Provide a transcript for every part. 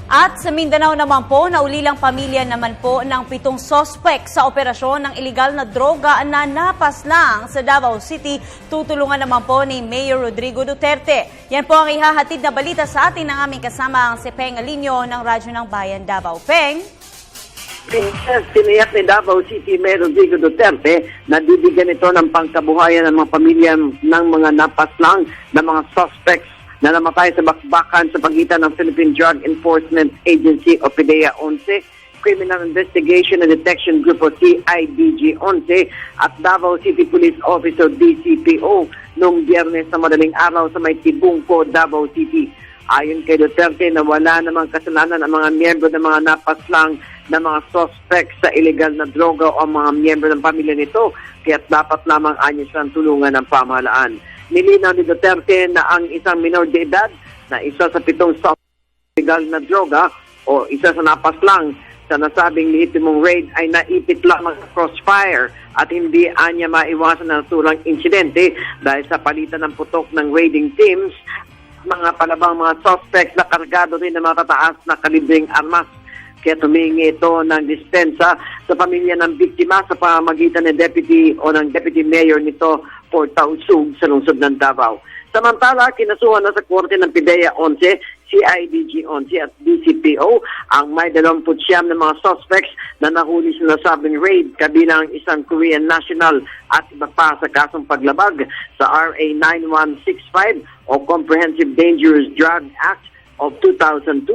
At sa Mindanao naman po, naulilang pamilya naman po ng 7 sospek sa operasyon ng iligal na droga na napaslang sa Davao City. Tutulungan naman po ni Mayor Rodrigo Duterte. Yan po ang ihahatid na balita sa atin ng aming kasama ang si Peng Alinio ng Radyo ng Bayan Davao. Peng? Siniyak ni Davao City Mayor Rodrigo Duterte na bibigyan ito ng pangkabuhayan ng mga pamilya ng mga napaslang na mga suspects na namatay sa bakbakan sa pagitan ng Philippine Drug Enforcement Agency o PDEA-11, Criminal Investigation and Detection Group o CIDG-11 at Davao City Police Officer DCPO noong Biyernes na madaling araw sa may Tibungco, Davao City. Ayon kay Duterte na wala namang kasalanan ang mga miyembro ng mga napaslang na mga suspects sa illegal na droga o mga miyembro ng pamilya nito, kaya dapat lamang anya silang tulungan ng pamahalaan. Nilinaw ni Duterte na ang isang minor de edad na isa sa 7 illegal na droga o isa sa napaslang sa nasabing lehitimong raid ay naipit lamang sa crossfire at hindi anya maiwasan na naturang insidente dahil sa palitan ng putok ng raiding teams, mga palabang mga suspects na kargado rin ng matataas na kalibreng armas. Kaya tumingi ito ng dispensa sa pamilya ng biktima sa pamamagitan ng Deputy Mayor nito for Tausug sa lungsod ng Davao. Samantala, kinasuhan na sa korte ng PDEA-11, CIDG-11 at DCPO ang may 29 na mga suspects na nahuli sa nasabing raid kabilang isang Korean national at iba pa sa kasong paglabag sa RA 9165 o Comprehensive Dangerous Drug Act of 2002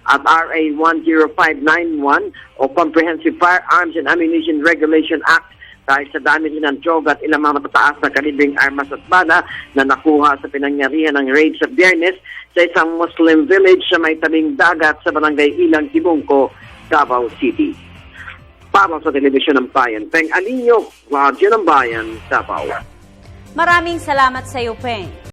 at RA 10591 o Comprehensive Firearms and Ammunition Regulation Act dahil sa dami rin ng droga at ilang mga matataas na kalibring armas at bala na nakuha sa pinangyarihan ng raid sa Biyernes sa isang Muslim village sa may tabing dagat sa barangay Ilang, Tibungco, Davao City. Para sa Telebisyon ng Bayan, Peng Alinio, Radyo ng Bayan, Davao. Maraming salamat sa iyo, Peng.